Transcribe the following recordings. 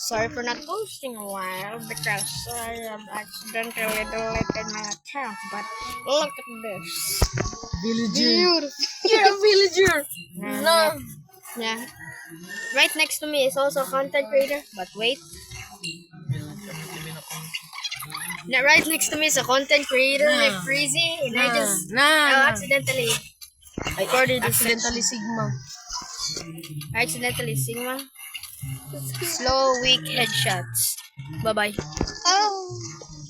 Sorry for not posting a while because I have accidentally deleted my account. But look at this. Villager. Beautiful. You're a villager. No. Yeah. Right next to me is also a content creator. But wait. Now, right next to me is a content creator like Freezy, and I accidentally recorded this. Accidentally Sigma. Accidentally Sigma. Slow, weak headshots. Bye bye. Oh.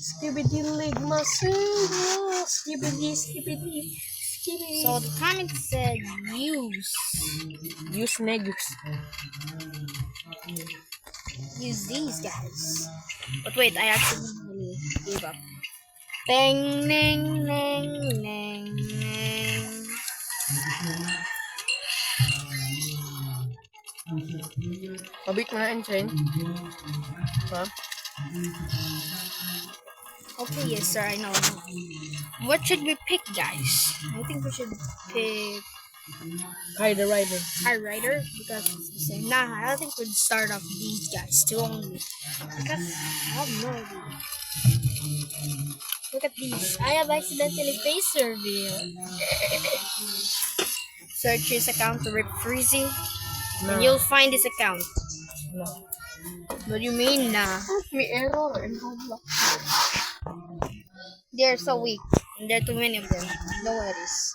Skibidi Ligma Sigma. Skibidi, skibidi, skibidi. So the comment said Use Negus. use these guys. But wait, I accidentally gave up. Bang, ning, ning, ning, ning. Pabit mo na Ensign. Ha? Okay, yes sir, I know. What should we pick, guys? I think we should pick Kai the Rider. High Rider because it's the same. Nah, I don't think we'd start off these guys too only. Because I have no idea. Look at these. I have accidentally face reveal. Search his account to Rip Freezy, and you'll find his account. No. What do you mean, nah? May error in Roblox. They're so weak, and there are too many of them. No worries.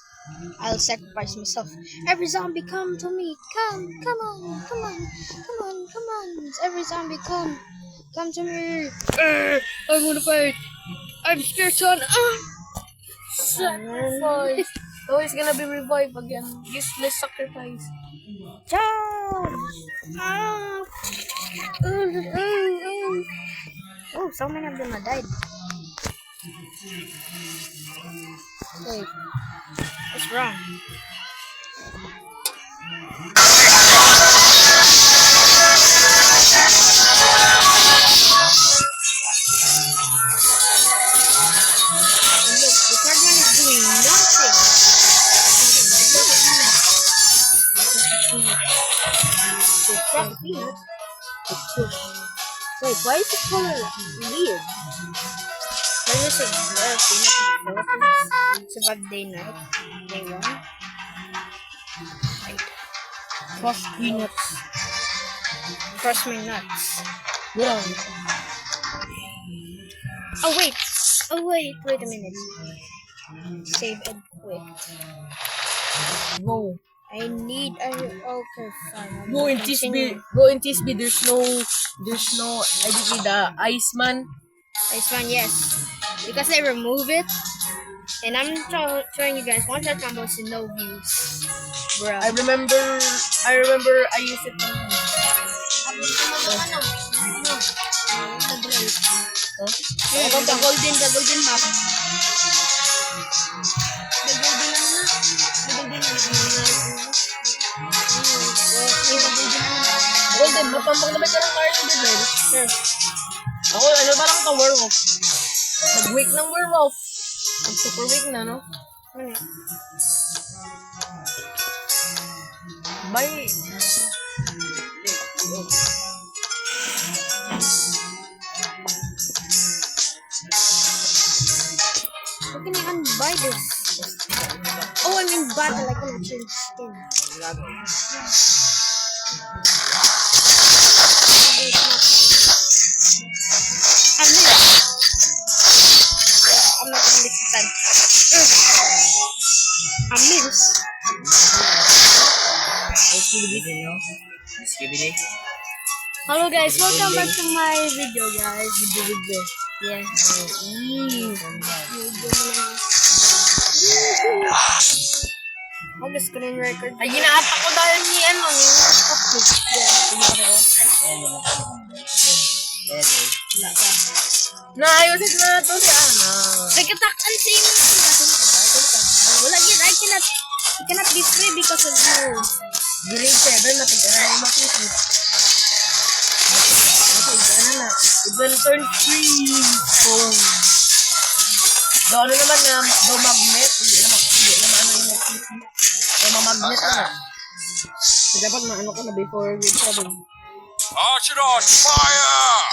I'll sacrifice myself. Every zombie come to me. Come on, come on, come on, come on. Every zombie come to me. I wanna fight. I'm scared, son. Sacrifice. Oh, he's gonna be revived again. Useless sacrifice. Charge! Oh, so many of them have died. Wait, what's wrong? Look, the third one is doing nothing. Wait, why is it color weird? There's just a peanut in the Philippines. Survive day night. Day one. Wait. Crush peanuts. Crush my nuts. Yeah. Oh wait. Wait a minute. Save and quit. Go. I need a okay fine. Go in TSB. Go in TSB. There's no I think the Iceman. Iceman, yes. Because they remove it. And I'm showing you guys one shot combos and no views. Bruh. I remember I used it on The golden map. Golden, mapambang na ba ito ng Iron Devil? Sure. Ako, ano ba lang ka werewolf? Nag-weak ng werewolf. Nag-super weak na, no? Bye. How can I unbuy this? Oh, I'm in battle. I cannot change skin. I'm not gonna miss this time. I miss. Hello guys, welcome back to my video guys. Yeah. Ako screen record. Ay, ginaatak ko dahil ni ano, ni naayusin na to si Ana. Nagkatakan sa inyo. Wala yun. I cannot be free because of you. Grade 7, matigaan na yung makikip. Matigaan na. Even turn free. Do ano naman na, do magnet. Hindi naman ano yung makikip. Do magnet na. So, dapat maano ka na before grade 7. Arch it on fire!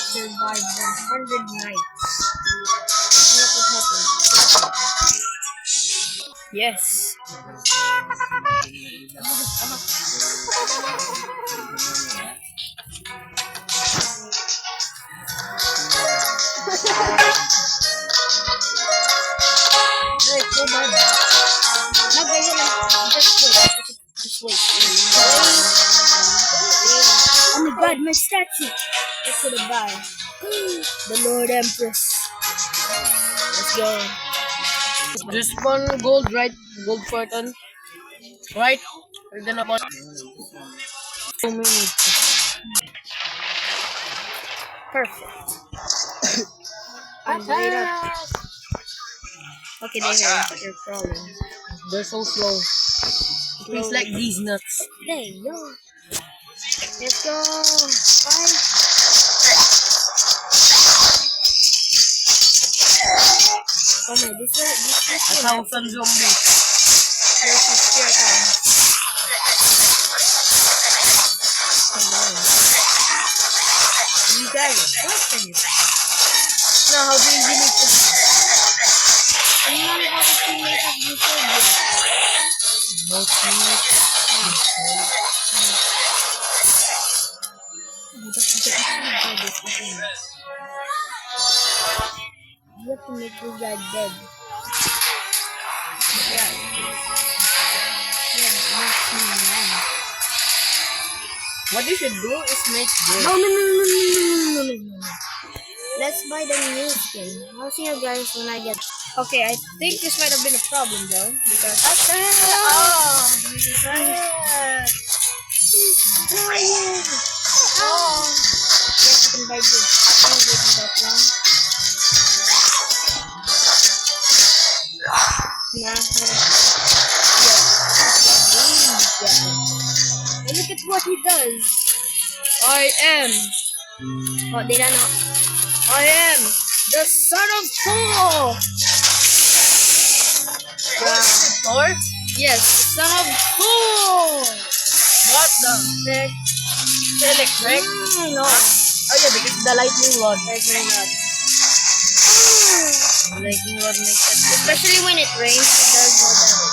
Survived 100 nights. Look what happened. Yes. Wait, go bad. No, ganyan lang. Just wait. Oh my god, my statue! Let's go to buy. The Lord Empress. Let's go. Just one gold, right? Gold fortune. Right? We're gonna put 2 minutes. Perfect. I'm right up. Okay, there you're crawling. They're so slow. Please like these nuts. There you go. Let's go. Bye. Oh my, this is 1,000 zombies. There's a spear time. You guys are awesome. Now, how do you delete this? I'm not about to teammate of this yet. No teammates. You have to make this guy dead. What you should do is make this. No. Let's buy the new skin. I'll see you guys when I get. Okay, I think this might have been a problem though, because yes, you can buy this. Don't give me that long. And look at what he does. I am. Oh, did I not? I am the son of Thor. Thor? Yes, the son of Thor. What the heck? Electric? No, Oh yeah, because the lightning rod. lightning rod. The lightning rod makes it. Especially when it rains, it does more damage.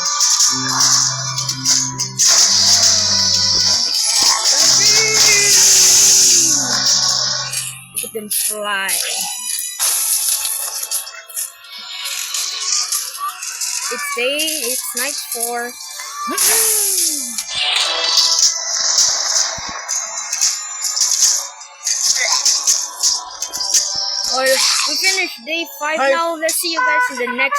Look at them fly. It's night 4. Or we finished day 5 now. Let's see you guys in the next